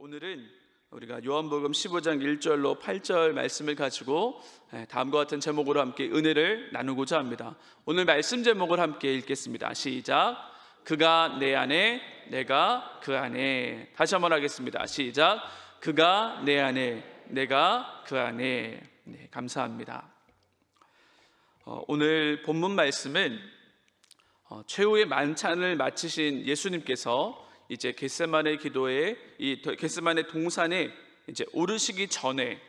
오늘은 우리가 요한복음 15장 1절로 8절 말씀을 가지고 다음과 같은 제목으로 함께 은혜를 나누고자 합니다. 오늘 말씀 제목을 함께 읽겠습니다. 시작. 그가 내 안에 내가 그 안에. 다시 한번 하겠습니다. 시작. 그가 내 안에 내가 그 안에. 네, 감사합니다. 오늘 본문 말씀은 최후의 만찬을 마치신 예수님께서 이제 겟세마네 기도에 이 겟세마네 동산에 이제 오르시기 전에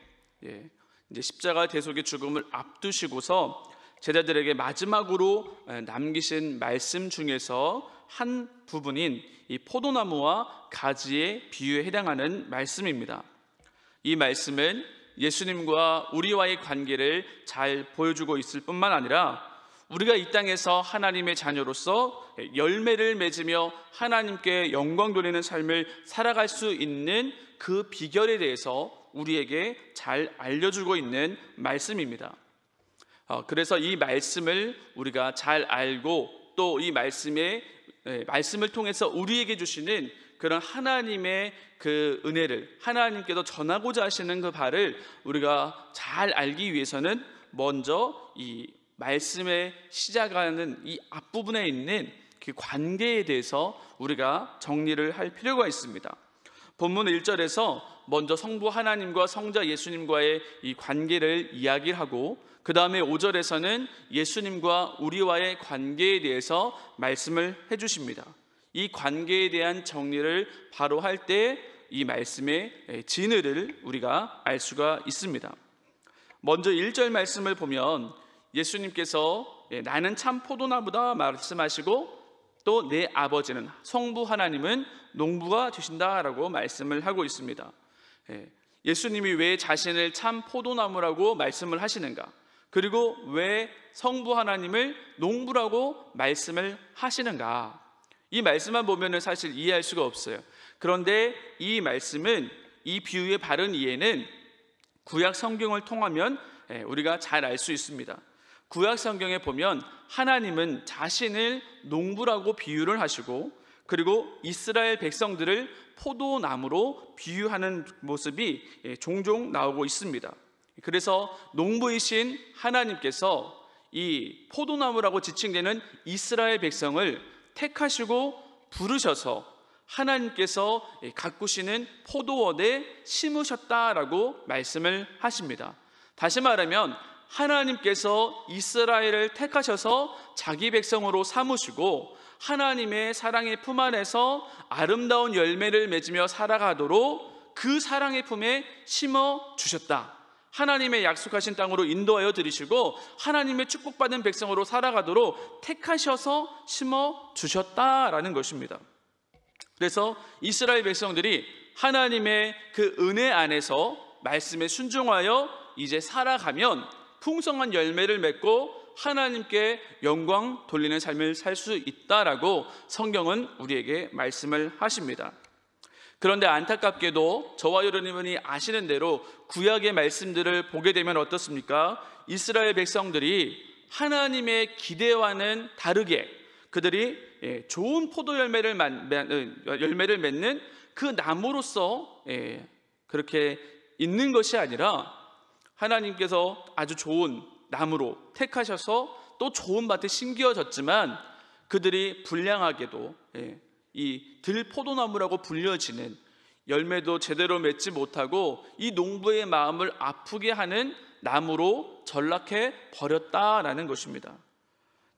이제 십자가 대속의 죽음을 앞두시고서 제자들에게 마지막으로 남기신 말씀 중에서 한 부분인 이 포도나무와 가지의 비유에 해당하는 말씀입니다. 이 말씀은 예수님과 우리와의 관계를 잘 보여주고 있을 뿐만 아니라 우리가 이 땅에서 하나님의 자녀로서 열매를 맺으며 하나님께 영광 돌리는 삶을 살아갈 수 있는 그 비결에 대해서 우리에게 잘 알려주고 있는 말씀입니다. 그래서 이 말씀을 우리가 잘 알고 또 이 말씀을 통해서 우리에게 주시는 그런 하나님의 그 은혜를 하나님께서 전하고자 하시는 그 바를 우리가 잘 알기 위해서는 먼저 이 말씀에 시작하는 이 앞부분에 있는 그 관계에 대해서 우리가 정리를 할 필요가 있습니다. 본문 1절에서 먼저 성부 하나님과 성자 예수님과의 이 관계를 이야기하고 그 다음에 5절에서는 예수님과 우리와의 관계에 대해서 말씀을 해주십니다. 이 관계에 대한 정리를 바로 할 때 이 말씀의 진의를 우리가 알 수가 있습니다. 먼저 1절 말씀을 보면 예수님께서 나는 참 포도나무다 말씀하시고 또 내 아버지는 성부 하나님은 농부가 되신다라고 말씀을 하고 있습니다. 예수님이 왜 자신을 참 포도나무라고 말씀을 하시는가? 그리고 왜 성부 하나님을 농부라고 말씀을 하시는가? 이 말씀만 보면 사실 이해할 수가 없어요. 그런데 이 말씀은 이 비유의 바른 이해는 구약 성경을 통하면 우리가 잘 알 수 있습니다. 구약 성경에 보면 하나님은 자신을 농부라고 비유를 하시고 그리고 이스라엘 백성들을 포도나무로 비유하는 모습이 종종 나오고 있습니다. 그래서 농부이신 하나님께서 이 포도나무라고 지칭되는 이스라엘 백성을 택하시고 부르셔서 하나님께서 가꾸시는 포도원에 심으셨다라고 말씀을 하십니다. 다시 말하면 하나님께서 이스라엘을 택하셔서 자기 백성으로 삼으시고 하나님의 사랑의 품 안에서 아름다운 열매를 맺으며 살아가도록 그 사랑의 품에 심어 주셨다. 하나님의 약속하신 땅으로 인도하여 들이시고 하나님의 축복받은 백성으로 살아가도록 택하셔서 심어 주셨다라는 것입니다. 그래서 이스라엘 백성들이 하나님의 그 은혜 안에서 말씀에 순종하여 이제 살아가면 풍성한 열매를 맺고 하나님께 영광 돌리는 삶을 살 수 있다라고 성경은 우리에게 말씀을 하십니다. 그런데 안타깝게도 저와 여러분이 아시는 대로 구약의 말씀들을 보게 되면 어떻습니까? 이스라엘 백성들이 하나님의 기대와는 다르게 그들이 좋은 포도 열매를 맺는 그 나무로서 그렇게 있는 것이 아니라 하나님께서 아주 좋은 나무로 택하셔서 또 좋은 밭에 심겨졌지만 그들이 불량하게도 이 들포도나무라고 불려지는 열매도 제대로 맺지 못하고 이 농부의 마음을 아프게 하는 나무로 전락해 버렸다라는 것입니다.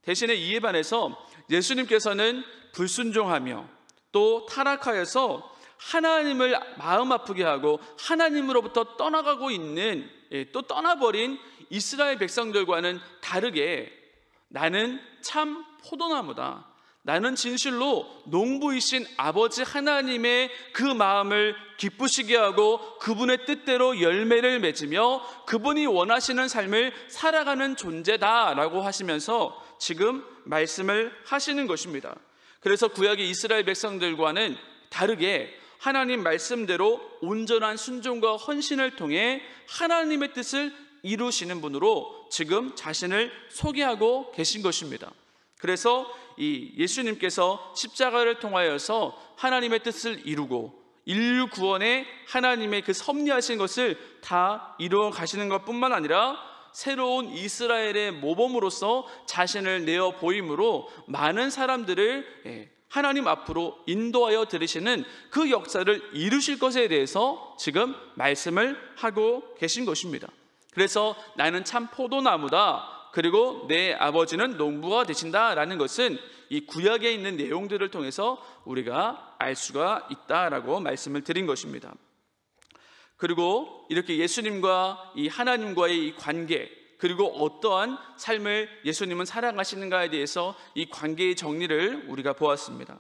대신에 이에 반해서 예수님께서는 불순종하며 또 타락하여서 하나님을 마음 아프게 하고 하나님으로부터 떠나가고 있는 또 떠나버린 이스라엘 백성들과는 다르게 나는 참 포도나무다. 나는 진실로 농부이신 아버지 하나님의 그 마음을 기쁘시게 하고 그분의 뜻대로 열매를 맺으며 그분이 원하시는 삶을 살아가는 존재다라고 하시면서 지금 말씀을 하시는 것입니다. 그래서 구약의 이스라엘 백성들과는 다르게 하나님 말씀대로 온전한 순종과 헌신을 통해 하나님의 뜻을 이루시는 분으로 지금 자신을 소개하고 계신 것입니다. 그래서 이 예수님께서 십자가를 통하여서 하나님의 뜻을 이루고 인류 구원에 하나님의 그 섭리하신 것을 다 이루어 가시는 것뿐만 아니라 새로운 이스라엘의 모범으로서 자신을 내어 보임으로 많은 사람들을 하나님 앞으로 인도하여 들으시는 그 역사를 이루실 것에 대해서 지금 말씀을 하고 계신 것입니다. 그래서 나는 참 포도나무다, 그리고 내 아버지는 농부가 되신다라는 것은 이 구약에 있는 내용들을 통해서 우리가 알 수가 있다라고 말씀을 드린 것입니다. 그리고 이렇게 예수님과 이 하나님과의 이 관계, 그리고 어떠한 삶을 예수님은 살아가시는가에 대해서 이 관계의 정리를 우리가 보았습니다.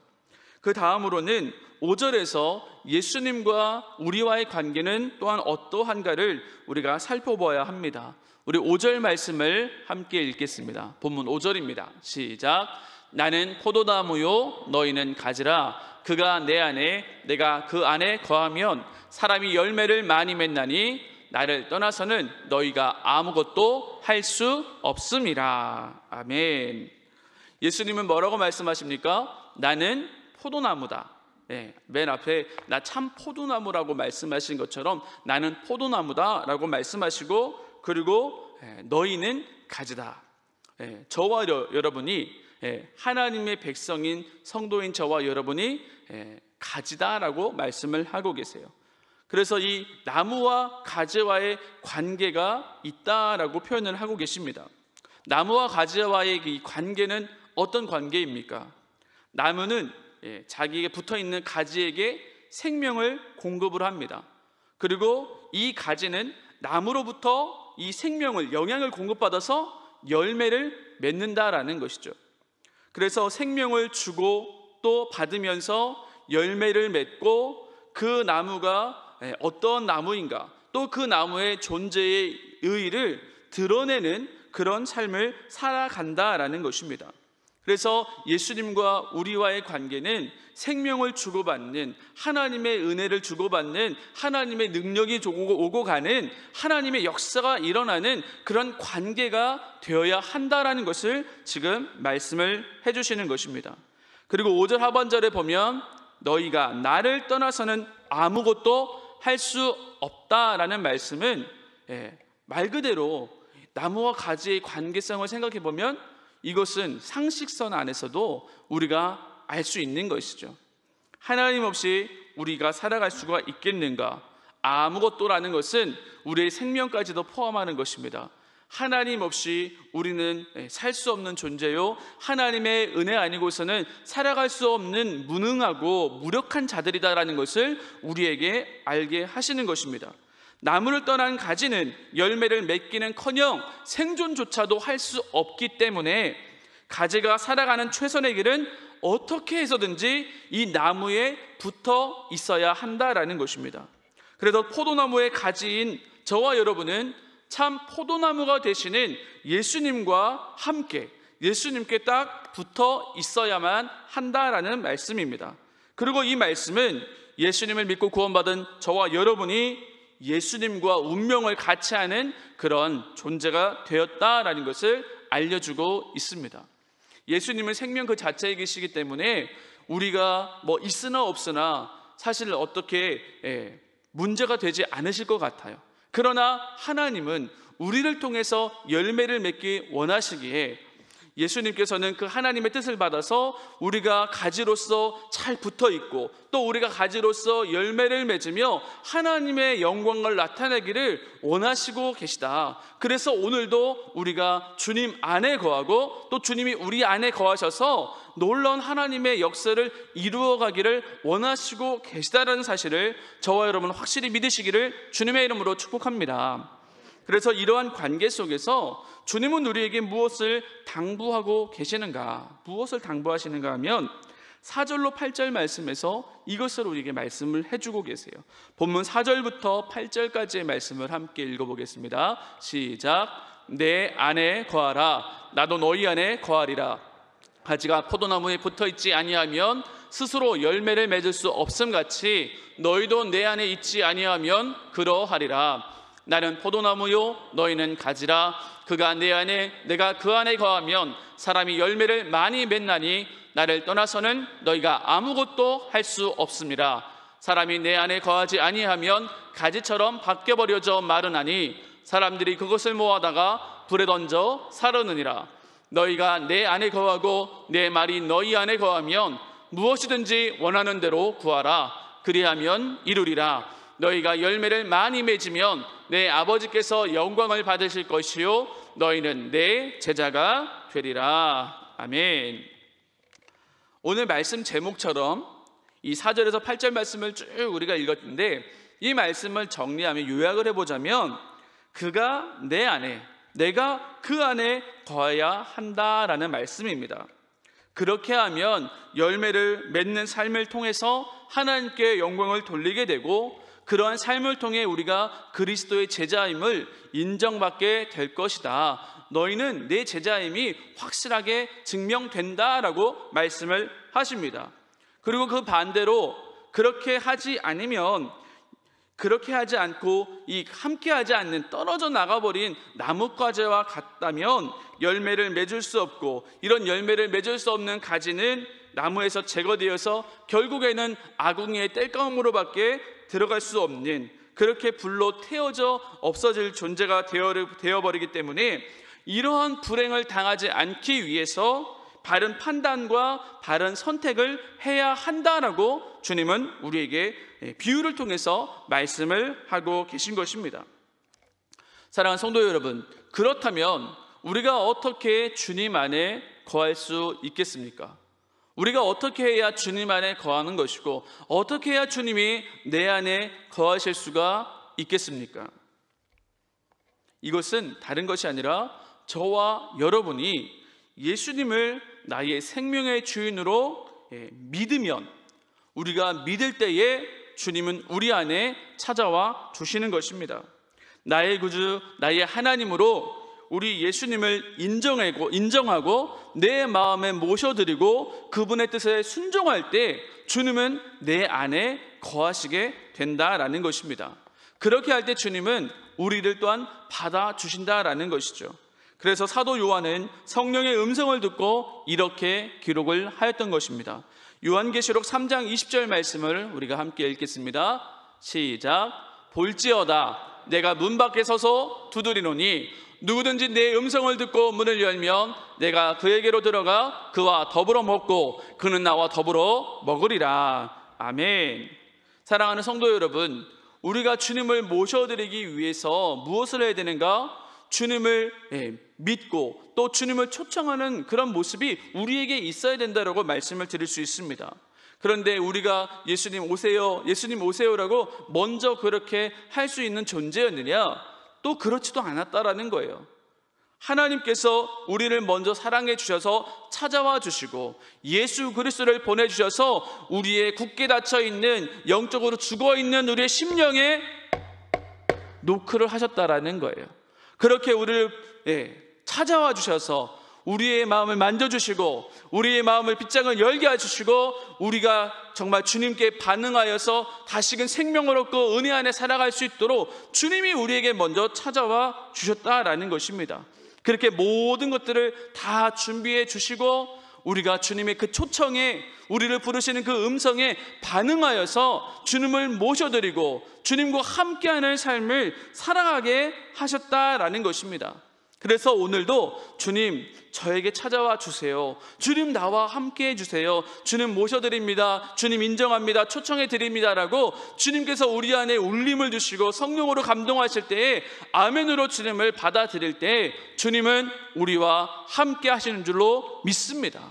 그 다음으로는 5절에서 예수님과 우리와의 관계는 또한 어떠한가를 우리가 살펴보아야 합니다. 우리 5절 말씀을 함께 읽겠습니다. 본문 5절입니다. 시작. 나는 포도나무요 너희는 가지라. 그가 내 안에 내가 그 안에 거하면 사람이 열매를 많이 맺나니 나를 떠나서는 너희가 아무것도 할 수 없음이라. 아멘. 예수님은 뭐라고 말씀하십니까? 나는 포도나무다. 맨 앞에 나 참 포도나무라고 말씀하신 것처럼 나는 포도나무다 라고 말씀하시고, 그리고 너희는 가지다. 저와 여러분이 하나님의 백성인 성도인 저와 여러분이 가지다라고 말씀을 하고 계세요. 그래서 이 나무와 가지와의 관계가 있다라고 표현을 하고 계십니다. 나무와 가지와의 이 관계는 어떤 관계입니까? 나무는 자기에게 붙어있는 가지에게 생명을 공급을 합니다. 그리고 이 가지는 나무로부터 이 생명을, 영양을 공급받아서 열매를 맺는다라는 것이죠. 그래서 생명을 주고 또 받으면서 열매를 맺고, 그 나무가 어떤 나무인가, 또 그 나무의 존재의 의의를 드러내는 그런 삶을 살아간다라는 것입니다. 그래서 예수님과 우리와의 관계는 생명을 주고받는, 하나님의 은혜를 주고받는, 하나님의 능력이 오고 가는 하나님의 역사가 일어나는 그런 관계가 되어야 한다라는 것을 지금 말씀을 해주시는 것입니다. 그리고 5절 하반절에 보면 너희가 나를 떠나서는 아무것도 할 수 없다라는 말씀은 말 그대로 나무와 가지의 관계성을 생각해 보면 이것은 상식선 안에서도 우리가 알 수 있는 것이죠. 하나님 없이 우리가 살아갈 수가 있겠는가? 아무것도라는 것은 우리의 생명까지도 포함하는 것입니다. 하나님 없이 우리는 살 수 없는 존재요, 하나님의 은혜 아니고서는 살아갈 수 없는 무능하고 무력한 자들이다라는 것을 우리에게 알게 하시는 것입니다. 나무를 떠난 가지는 열매를 맺기는커녕 생존조차도 할 수 없기 때문에 가지가 살아가는 최선의 길은 어떻게 해서든지 이 나무에 붙어 있어야 한다라는 것입니다. 그래서 포도나무의 가지인 저와 여러분은 참 포도나무가 되시는 예수님과 함께, 예수님께 딱 붙어 있어야만 한다라는 말씀입니다. 그리고 이 말씀은 예수님을 믿고 구원받은 저와 여러분이 예수님과 운명을 같이 하는 그런 존재가 되었다라는 것을 알려주고 있습니다. 예수님은 생명 그 자체에 계시기 때문에 우리가 뭐 있으나 없으나 사실 어떻게 문제가 되지 않으실 것 같아요. 그러나 하나님은 우리를 통해서 열매를 맺기 원하시기에 예수님께서는 그 하나님의 뜻을 받아서 우리가 가지로서 잘 붙어 있고, 또 우리가 가지로서 열매를 맺으며 하나님의 영광을 나타내기를 원하시고 계시다. 그래서 오늘도 우리가 주님 안에 거하고 또 주님이 우리 안에 거하셔서 놀라운 하나님의 역사를 이루어 가기를 원하시고 계시다라는 사실을 저와 여러분 확실히 믿으시기를 주님의 이름으로 축복합니다. 그래서 이러한 관계 속에서 주님은 우리에게 무엇을 당부하고 계시는가, 무엇을 당부하시는가 하면 4절로 8절 말씀에서 이것을 우리에게 말씀을 해주고 계세요. 본문 4절부터 8절까지의 말씀을 함께 읽어보겠습니다. 시작. 내 안에 거하라. 나도 너희 안에 거하리라. 가지가 포도나무에 붙어있지 아니하면 스스로 열매를 맺을 수 없음같이 너희도 내 안에 있지 아니하면 그러하리라. 나는 포도나무요 너희는 가지라. 그가 내 안에 내가 그 안에 거하면 사람이 열매를 많이 맺나니 나를 떠나서는 너희가 아무것도 할 수 없음이라. 사람이 내 안에 거하지 아니하면 가지처럼 바뀌어버려져 마르나니 사람들이 그것을 모아다가 불에 던져 사르느니라. 너희가 내 안에 거하고 내 말이 너희 안에 거하면 무엇이든지 원하는 대로 구하라. 그리하면 이루리라. 너희가 열매를 많이 맺으면 내 아버지께서 영광을 받으실 것이요 너희는 내 제자가 되리라. 아멘. 오늘 말씀 제목처럼 이 4절에서 8절 말씀을 쭉 우리가 읽었는데, 이 말씀을 정리하면 요약을 해보자면 그가 내 안에, 내가 그 안에 거해야 한다라는 말씀입니다. 그렇게 하면 열매를 맺는 삶을 통해서 하나님께 영광을 돌리게 되고, 그러한 삶을 통해 우리가 그리스도의 제자임을 인정받게 될 것이다. 너희는 내 제자임이 확실하게 증명된다라고 말씀을 하십니다. 그리고 그 반대로 그렇게 하지 않으면, 그렇게 하지 않고 이 함께하지 않는 떨어져 나가버린 나뭇가지와 같다면 열매를 맺을 수 없고, 이런 열매를 맺을 수 없는 가지는 나무에서 제거되어서 결국에는 아궁이의 땔감으로밖에 들어갈 수 없는, 그렇게 불로 태워져 없어질 존재가 되어버리기 때문에 이러한 불행을 당하지 않기 위해서 바른 판단과 바른 선택을 해야 한다라고 주님은 우리에게 비유를 통해서 말씀을 하고 계신 것입니다. 사랑하는 성도 여러분, 그렇다면 우리가 어떻게 주님 안에 거할 수 있겠습니까? 우리가 어떻게 해야 주님 안에 거하는 것이고, 어떻게 해야 주님이 내 안에 거하실 수가 있겠습니까? 이것은 다른 것이 아니라 저와 여러분이 예수님을 나의 생명의 주인으로 믿으면, 우리가 믿을 때에 주님은 우리 안에 찾아와 주시는 것입니다. 나의 구주, 나의 하나님으로 우리 예수님을 인정하고 내 마음에 모셔드리고 그분의 뜻에 순종할 때 주님은 내 안에 거하시게 된다라는 것입니다. 그렇게 할 때 주님은 우리를 또한 받아주신다라는 것이죠. 그래서 사도 요한은 성령의 음성을 듣고 이렇게 기록을 하였던 것입니다. 요한계시록 3장 20절 말씀을 우리가 함께 읽겠습니다. 시작. 볼지어다 내가 문 밖에 서서 두드리노니 누구든지 내 음성을 듣고 문을 열면 내가 그에게로 들어가 그와 더불어 먹고 그는 나와 더불어 먹으리라. 아멘. 사랑하는 성도 여러분, 우리가 주님을 모셔드리기 위해서 무엇을 해야 되는가? 주님을 믿고 또 주님을 초청하는 그런 모습이 우리에게 있어야 된다라고 말씀을 드릴 수 있습니다. 그런데 우리가 예수님 오세요, 예수님 오세요라고 먼저 그렇게 할 수 있는 존재였느냐? 또 그렇지도 않았다라는 거예요. 하나님께서 우리를 먼저 사랑해 주셔서 찾아와 주시고 예수 그리스도를 보내주셔서 우리의 굳게 닫혀있는, 영적으로 죽어있는 우리의 심령에 노크를 하셨다라는 거예요. 그렇게 우리를 찾아와 주셔서 우리의 마음을 만져주시고 우리의 마음을 빗장을 열게 해주시고 우리가 정말 주님께 반응하여서 다시금 생명을 얻고 은혜 안에 살아갈 수 있도록 주님이 우리에게 먼저 찾아와 주셨다라는 것입니다. 그렇게 모든 것들을 다 준비해 주시고 우리가 주님의 그 초청에, 우리를 부르시는 그 음성에 반응하여서 주님을 모셔드리고 주님과 함께하는 삶을 살아가게 하셨다라는 것입니다. 그래서 오늘도 주님 저에게 찾아와 주세요, 주님 나와 함께 해주세요, 주님 모셔드립니다, 주님 인정합니다, 초청해 드립니다라고 주님께서 우리 안에 울림을 주시고 성령으로 감동하실 때에 아멘으로 주님을 받아들일 때 주님은 우리와 함께 하시는 줄로 믿습니다.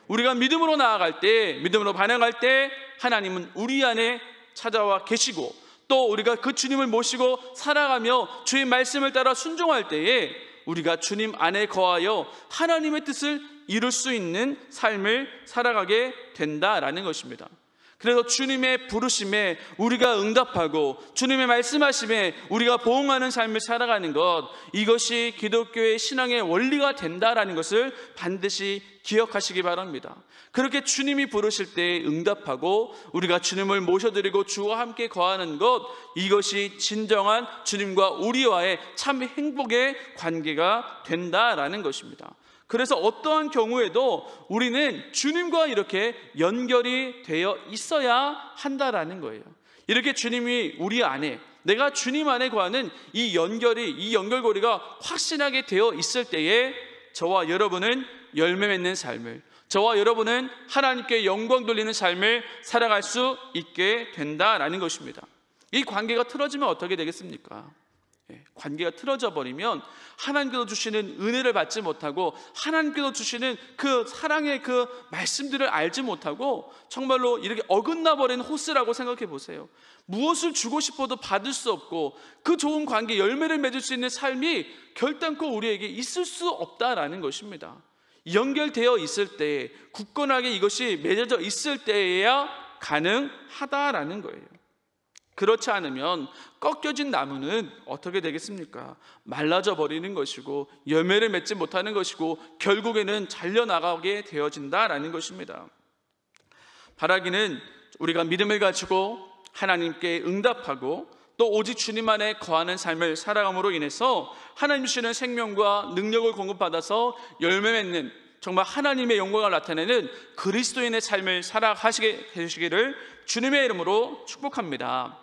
우리가 믿음으로 나아갈 때, 믿음으로 반응할 때 하나님은 우리 안에 찾아와 계시고 또 우리가 그 주님을 모시고 살아가며 주의 말씀을 따라 순종할 때에 우리가 주님 안에 거하여 하나님의 뜻을 이룰 수 있는 삶을 살아가게 된다라는 것입니다. 그래서 주님의 부르심에 우리가 응답하고 주님의 말씀하심에 우리가 보응하는 삶을 살아가는 것, 이것이 기독교의 신앙의 원리가 된다라는 것을 반드시 기억하시기 바랍니다. 그렇게 주님이 부르실 때 응답하고 우리가 주님을 모셔드리고 주와 함께 거하는 것, 이것이 진정한 주님과 우리와의 참 행복의 관계가 된다라는 것입니다. 그래서 어떠한 경우에도 우리는 주님과 이렇게 연결이 되어 있어야 한다라는 거예요. 이렇게 주님이 우리 안에, 내가 주님 안에 거하는 이 연결고리가 확신하게 되어 있을 때에 저와 여러분은 열매 맺는 삶을, 저와 여러분은 하나님께 영광 돌리는 삶을 살아갈 수 있게 된다라는 것입니다. 이 관계가 틀어지면 어떻게 되겠습니까? 관계가 틀어져 버리면 하나님께서 주시는 은혜를 받지 못하고 하나님께서 주시는 그 사랑의 그 말씀들을 알지 못하고 정말로 이렇게 어긋나 버린 호스라고 생각해 보세요. 무엇을 주고 싶어도 받을 수 없고 그 좋은 관계, 열매를 맺을 수 있는 삶이 결단코 우리에게 있을 수 없다라는 것입니다. 연결되어 있을 때, 굳건하게 이것이 맺어져 있을 때에야 가능하다라는 거예요. 그렇지 않으면 꺾여진 나무는 어떻게 되겠습니까? 말라져 버리는 것이고 열매를 맺지 못하는 것이고 결국에는 잘려나가게 되어진다라는 것입니다. 바라기는 우리가 믿음을 가지고 하나님께 응답하고 또 오직 주님 안에 거하는 삶을 살아감으로 인해서 하나님 주시는 생명과 능력을 공급받아서 열매 맺는, 정말 하나님의 영광을 나타내는 그리스도인의 삶을 살아가시게 되시기를 주님의 이름으로 축복합니다.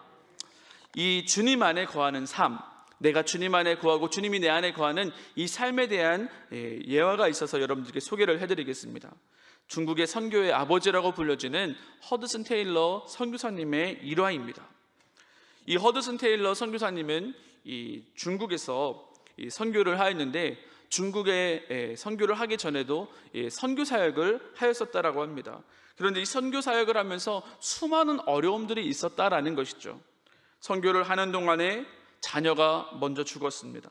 이 주님 안에 거하는 삶, 내가 주님 안에 거하고 주님이 내 안에 거하는 이 삶에 대한 예화가 있어서 여러분들께 소개를 해드리겠습니다. 중국의 선교의 아버지라고 불려지는 허드슨 테일러 선교사님의 일화입니다. 이 허드슨 테일러 선교사님은 이 중국에서 선교를 하였는데 중국에 선교를 하기 전에도 선교 사역을 하였었다라고 합니다. 그런데 이 선교 사역을 하면서 수많은 어려움들이 있었다라는 것이죠. 선교를 하는 동안에 자녀가 먼저 죽었습니다.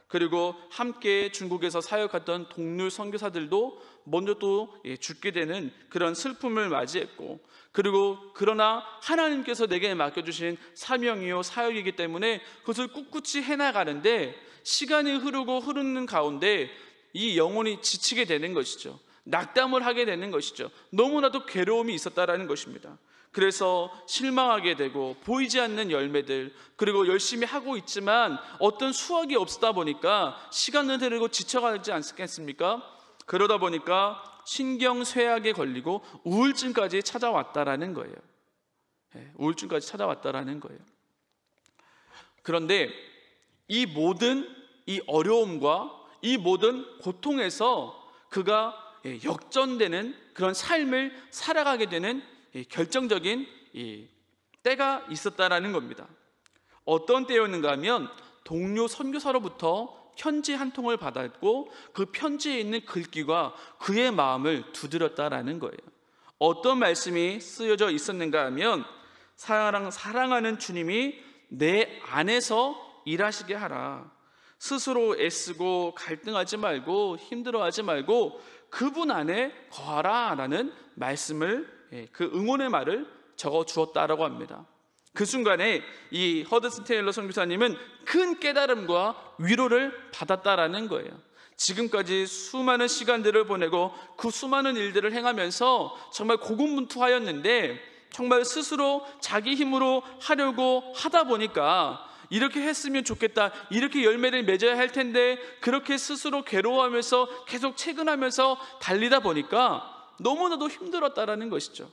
그리고 함께 중국에서 사역했던 동료 선교사들도 먼저 또 죽게 되는 그런 슬픔을 맞이했고, 그리고 그러나 하나님께서 내게 맡겨주신 사명이요 사역이기 때문에 그것을 꿋꿋이 해나가는데 시간이 흐르는 가운데 이 영혼이 지치게 되는 것이죠. 낙담을 하게 되는 것이죠. 너무나도 괴로움이 있었다라는 것입니다. 그래서 실망하게 되고 보이지 않는 열매들, 그리고 열심히 하고 있지만 어떤 수확이 없다 보니까 시간은 흐르고 지쳐가지 않겠습니까? 그러다 보니까 신경쇠약에 걸리고 우울증까지 찾아왔다라는 거예요. 우울증까지 찾아왔다라는 거예요. 그런데 이 모든 이 어려움과 이 모든 고통에서 그가 역전되는 그런 삶을 살아가게 되는 결정적인 때가 있었다라는 겁니다. 어떤 때였는가 하면 동료 선교사로부터 편지 한 통을 받았고 그 편지에 있는 글귀가 그의 마음을 두드렸다라는 거예요. 어떤 말씀이 쓰여져 있었는가 하면 사랑하는 주님이 내 안에서 일하시게 하라. 스스로 애쓰고 갈등하지 말고 힘들어하지 말고 그분 안에 거하라 라는 말씀을, 그 응원의 말을 적어 주었다라고 합니다. 그 순간에 이 허드슨 테일러 선교사님은 큰 깨달음과 위로를 받았다라는 거예요. 지금까지 수많은 시간들을 보내고 그 수많은 일들을 행하면서 정말 고군분투하였는데 정말 스스로 자기 힘으로 하려고 하다 보니까 이렇게 했으면 좋겠다, 이렇게 열매를 맺어야 할 텐데 그렇게 스스로 괴로워하면서 계속 채근하면서 달리다 보니까 너무나도 힘들었다라는 것이죠.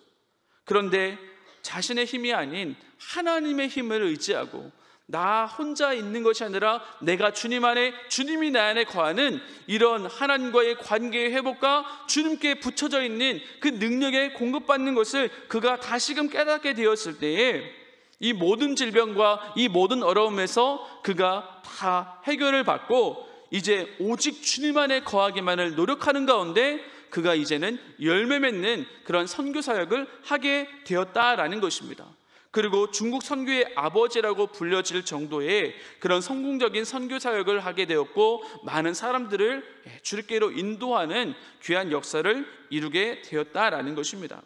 그런데 자신의 힘이 아닌 하나님의 힘을 의지하고 나 혼자 있는 것이 아니라 내가 주님 안에, 주님이 내 안에 거하는 이런 하나님과의 관계의 회복과 주님께 붙여져 있는 그 능력에 공급받는 것을 그가 다시금 깨닫게 되었을 때에 이 모든 질병과 이 모든 어려움에서 그가 다 해결을 받고 이제 오직 주님 안에 거하기만을 노력하는 가운데 그가 이제는 열매 맺는 그런 선교 사역을 하게 되었다라는 것입니다. 그리고 중국 선교의 아버지라고 불려질 정도의 그런 성공적인 선교 사역을 하게 되었고 많은 사람들을 주께로 인도하는 귀한 역사를 이루게 되었다라는 것입니다.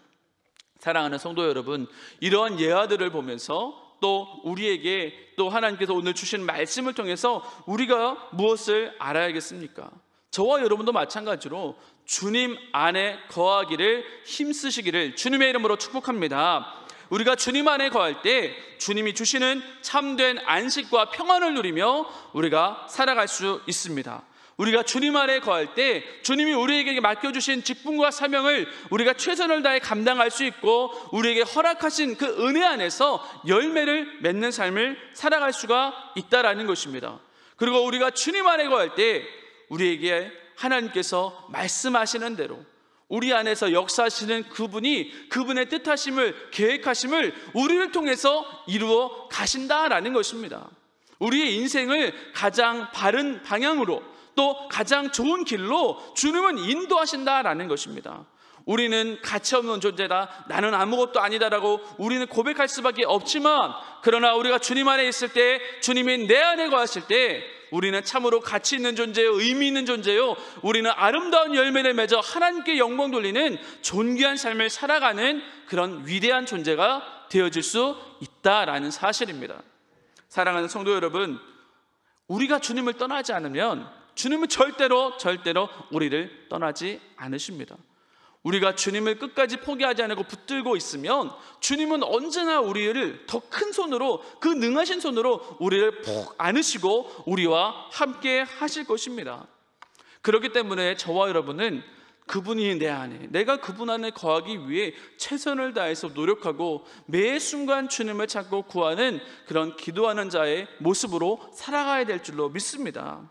사랑하는 성도 여러분, 이러한 예화들을 보면서 또 우리에게 또 하나님께서 오늘 주신 말씀을 통해서 우리가 무엇을 알아야겠습니까? 저와 여러분도 마찬가지로 주님 안에 거하기를 힘쓰시기를 주님의 이름으로 축복합니다. 우리가 주님 안에 거할 때 주님이 주시는 참된 안식과 평안을 누리며 우리가 살아갈 수 있습니다. 우리가 주님 안에 거할 때 주님이 우리에게 맡겨주신 직분과 사명을 우리가 최선을 다해 감당할 수 있고, 우리에게 허락하신 그 은혜 안에서 열매를 맺는 삶을 살아갈 수가 있다라는 것입니다. 그리고 우리가 주님 안에 거할 때 우리에게 하나님께서 말씀하시는 대로 우리 안에서 역사하시는 그분이 그분의 뜻하심을, 계획하심을 우리를 통해서 이루어 가신다라는 것입니다. 우리의 인생을 가장 바른 방향으로, 또 가장 좋은 길로 주님은 인도하신다라는 것입니다. 우리는 가치 없는 존재다, 나는 아무것도 아니다라고 우리는 고백할 수밖에 없지만, 그러나 우리가 주님 안에 있을 때, 주님이 내 안에 거하실 때 우리는 참으로 가치 있는 존재요, 의미 있는 존재요, 우리는 아름다운 열매를 맺어 하나님께 영광 돌리는 존귀한 삶을 살아가는 그런 위대한 존재가 되어질 수 있다라는 사실입니다. 사랑하는 성도 여러분, 우리가 주님을 떠나지 않으면 주님은 절대로 우리를 떠나지 않으십니다. 우리가 주님을 끝까지 포기하지 않고 붙들고 있으면 주님은 언제나 우리를 더 큰 손으로, 그 능하신 손으로 우리를 푹 안으시고 우리와 함께 하실 것입니다. 그렇기 때문에 저와 여러분은 그분이 내 안에, 내가 그분 안에 거하기 위해 최선을 다해서 노력하고 매 순간 주님을 찾고 구하는 그런 기도하는 자의 모습으로 살아가야 될 줄로 믿습니다.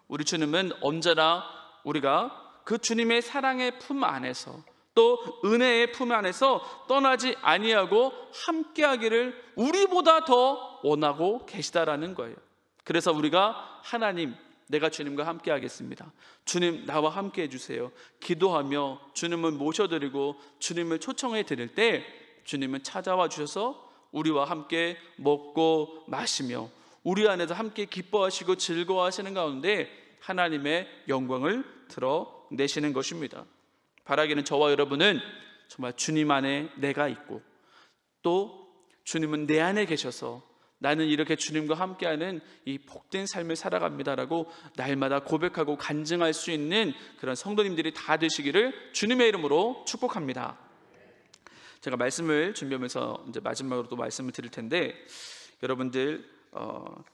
우리 주님은 언제나 우리가 그 주님의 사랑의 품 안에서, 또 은혜의 품 안에서 떠나지 아니하고 함께하기를 우리보다 더 원하고 계시다라는 거예요. 그래서 우리가 하나님, 내가 주님과 함께 하겠습니다, 주님 나와 함께 해주세요, 기도하며 주님을 모셔드리고 주님을 초청해 드릴 때 주님은 찾아와 주셔서 우리와 함께 먹고 마시며 우리 안에서 함께 기뻐하시고 즐거워하시는 가운데 하나님의 영광을 드러내시는 것입니다. 바라기는 저와 여러분은 정말 주님 안에 내가 있고, 또 주님은 내 안에 계셔서 나는 이렇게 주님과 함께하는 이 복된 삶을 살아갑니다라고 날마다 고백하고 간증할 수 있는 그런 성도님들이 다 되시기를 주님의 이름으로 축복합니다. 제가 말씀을 준비하면서 이제 마지막으로 또 말씀을 드릴 텐데, 여러분들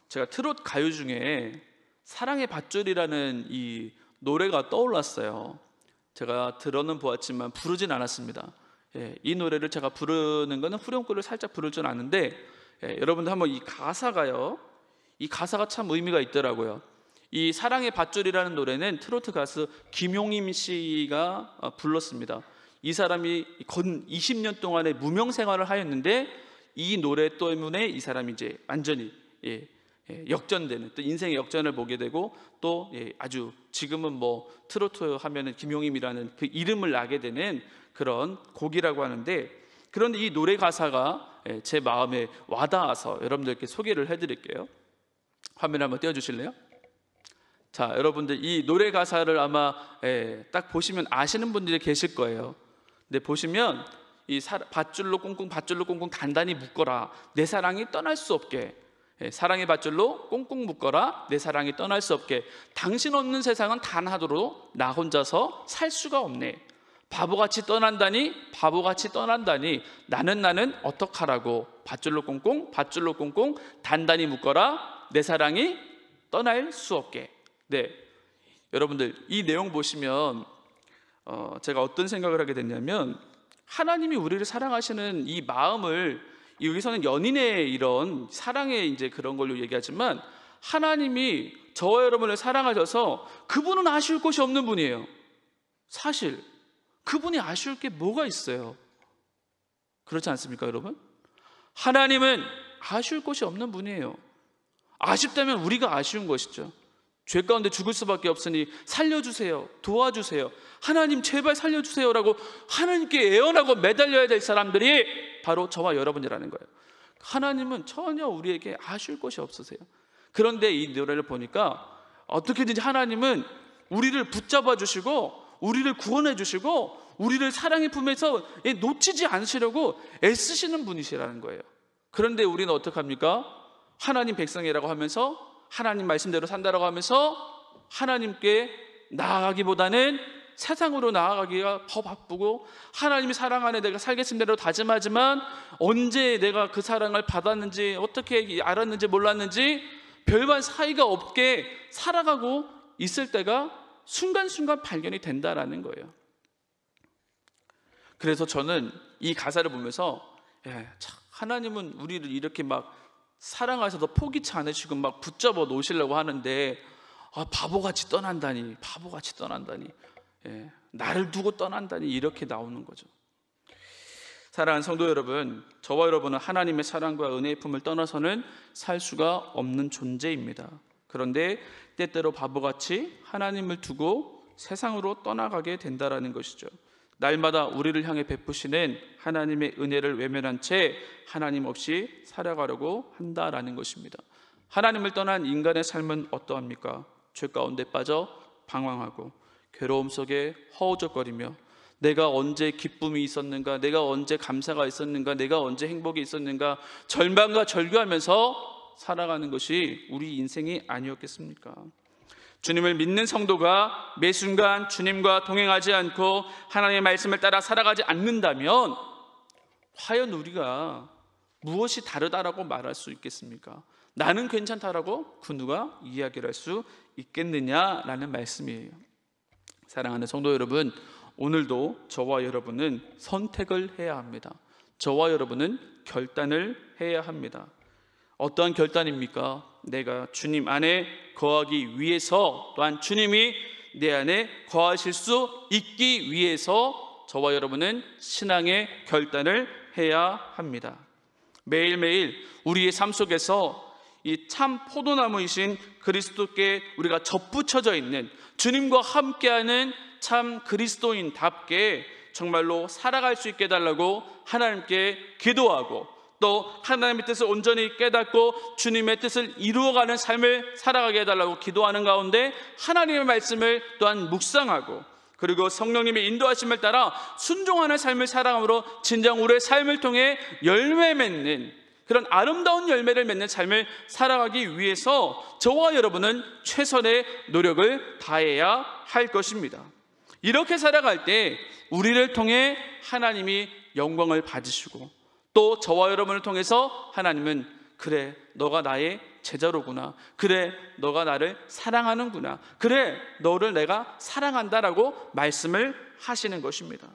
제가 트롯 가요 중에 사랑의 밧줄이라는 이 노래가 떠올랐어요. 제가 들어는 보았지만 부르진 않았습니다. 이 노래를 제가 부르는 거는 후렴구를 살짝 부를 줄 아는데, 여러분들 한번 이 가사가요, 이 가사가 참 의미가 있더라고요. 이 사랑의 밧줄이라는 노래는 트로트 가수 김용임 씨가 불렀습니다. 이 사람이 건 20년 동안의 무명 생활을 하였는데 이 노래 때문에 이 사람이 이제 완전히 역전되는, 또 인생의 역전을 보게 되고, 또 아주 지금은 뭐 트로트 하면은 김용임이라는 그 이름을 나게 되는 그런 곡이라고 하는데, 그런데 이 노래 가사가 제 마음에 와닿아서 여러분들께 소개를 해드릴게요. 화면 한번 띄워주실래요? 자, 여러분들 이 노래 가사를 아마 딱 보시면 아시는 분들이 계실 거예요. 근데 보시면 이 밧줄로 꽁꽁 단단히 묶어라, 내 사랑이 떠날 수 없게. 사랑의 밧줄로 꽁꽁 묶어라, 내 사랑이 떠날 수 없게. 당신 없는 세상은 단 하도록 나 혼자서 살 수가 없네. 바보같이 떠난다니 나는 어떡하라고. 밧줄로 꽁꽁 단단히 묶어라, 내 사랑이 떠날 수 없게. 네, 여러분들 이 내용 보시면 제가 어떤 생각을 하게 됐냐면, 하나님이 우리를 사랑하시는 이 마음을, 여기서는 연인의 이런 사랑의 이제 그런 걸로 얘기하지만, 하나님이 저와 여러분을 사랑하셔서 그분은 아쉬울 것이 없는 분이에요. 사실 그분이 아쉬울 게 뭐가 있어요? 그렇지 않습니까, 여러분? 하나님은 아쉬울 것이 없는 분이에요. 아쉽다면 우리가 아쉬운 것이죠. 죄 가운데 죽을 수밖에 없으니 살려주세요, 도와주세요, 하나님 제발 살려주세요라고 하나님께 애원하고 매달려야 될 사람들이 바로 저와 여러분이라는 거예요. 하나님은 전혀 우리에게 아쉬울 것이 없으세요. 그런데 이 노래를 보니까 어떻게든지 하나님은 우리를 붙잡아 주시고 우리를 구원해 주시고 우리를 사랑의 품에서 놓치지 않으시려고 애쓰시는 분이시라는 거예요. 그런데 우리는 어떡합니까? 하나님 백성이라고 하면서, 하나님 말씀대로 산다라고 하면서 하나님께 나아가기보다는 세상으로 나아가기가 더 바쁘고, 하나님이 사랑 안에 내가 살겠습니다로 다짐하지만 언제 내가 그 사랑을 받았는지, 어떻게 알았는지 몰랐는지 별반 사이가 없게 살아가고 있을 때가 순간순간 발견이 된다라는 거예요. 그래서 저는 이 가사를 보면서 참 하나님은 우리를 이렇게 막 사랑하셔서 포기치 않으시고 막 붙잡아 놓으시려고 하는데 바보같이 떠난다니, 바보같이 떠난다니, 나를 두고 떠난다니, 이렇게 나오는 거죠. 사랑하는 성도 여러분, 저와 여러분은 하나님의 사랑과 은혜의 품을 떠나서는 살 수가 없는 존재입니다. 그런데 때때로 바보같이 하나님을 두고 세상으로 떠나가게 된다라는 것이죠. 날마다 우리를 향해 베푸시는 하나님의 은혜를 외면한 채 하나님 없이 살아가려고 한다라는 것입니다. 하나님을 떠난 인간의 삶은 어떠합니까? 죄 가운데 빠져 방황하고 괴로움 속에 허우적거리며 내가 언제 기쁨이 있었는가, 내가 언제 감사가 있었는가, 내가 언제 행복이 있었는가, 절망과 절규하면서 살아가는 것이 우리 인생이 아니었겠습니까? 주님을 믿는 성도가 매 순간 주님과 동행하지 않고 하나님의 말씀을 따라 살아가지 않는다면 과연 우리가 무엇이 다르다라고 말할 수 있겠습니까? 나는 괜찮다라고 그 누가 이야기를 할 수 있겠느냐라는 말씀이에요. 사랑하는 성도 여러분, 오늘도 저와 여러분은 선택을 해야 합니다. 저와 여러분은 결단을 해야 합니다. 어떠한 결단입니까? 내가 주님 안에 거하기 위해서, 또한 주님이 내 안에 거하실 수 있기 위해서 저와 여러분은 신앙의 결단을 해야 합니다. 매일매일 우리의 삶 속에서 이 참 포도나무이신 그리스도께 우리가 접붙여져 있는, 주님과 함께하는 참 그리스도인답게 정말로 살아갈 수 있게 해달라고 하나님께 기도하고, 또 하나님의 뜻을 온전히 깨닫고 주님의 뜻을 이루어가는 삶을 살아가게 해달라고 기도하는 가운데 하나님의 말씀을 또한 묵상하고, 그리고 성령님의 인도하심을 따라 순종하는 삶을 살아감으로 진정 우리의 삶을 통해 열매 맺는, 그런 아름다운 열매를 맺는 삶을 살아가기 위해서 저와 여러분은 최선의 노력을 다해야 할 것입니다. 이렇게 살아갈 때 우리를 통해 하나님이 영광을 받으시고, 또 저와 여러분을 통해서 하나님은 그래, 너가 나의 제자로구나, 그래, 너가 나를 사랑하는구나, 그래, 너를 내가 사랑한다라고 말씀을 하시는 것입니다.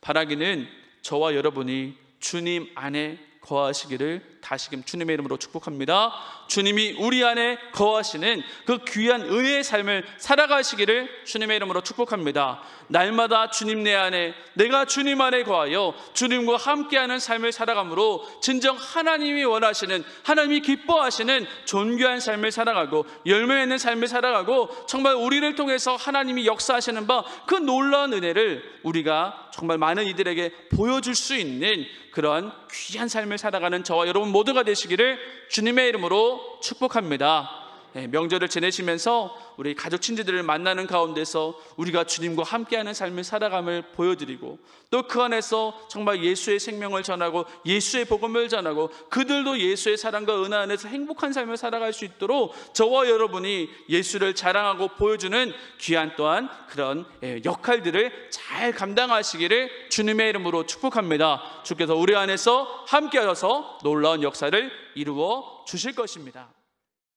바라기는 저와 여러분이 주님 안에 거하시기를 다시금 주님의 이름으로 축복합니다. 주님이 우리 안에 거하시는 그 귀한 의의 삶을 살아가시기를 주님의 이름으로 축복합니다. 날마다 주님 내 안에, 내가 주님 안에 거하여 주님과 함께하는 삶을 살아감으로 진정 하나님이 원하시는, 하나님이 기뻐하시는 존귀한 삶을 살아가고 열매 있는 삶을 살아가고, 정말 우리를 통해서 하나님이 역사하시는 바 그 놀라운 은혜를 우리가 정말 많은 이들에게 보여줄 수 있는 그런 귀한 삶을 살아가는 저와 여러분 모두가 되시기를 주님의 이름으로 축복합니다. 명절을 지내시면서 우리 가족 친지들을 만나는 가운데서 우리가 주님과 함께하는 삶을 살아감을 보여드리고, 또 그 안에서 정말 예수의 생명을 전하고 예수의 복음을 전하고 그들도 예수의 사랑과 은혜 안에서 행복한 삶을 살아갈 수 있도록 저와 여러분이 예수를 자랑하고 보여주는 귀한 또한 그런 역할들을 잘 감당하시기를 주님의 이름으로 축복합니다. 주께서 우리 안에서 함께하셔서 놀라운 역사를 이루어 주실 것입니다.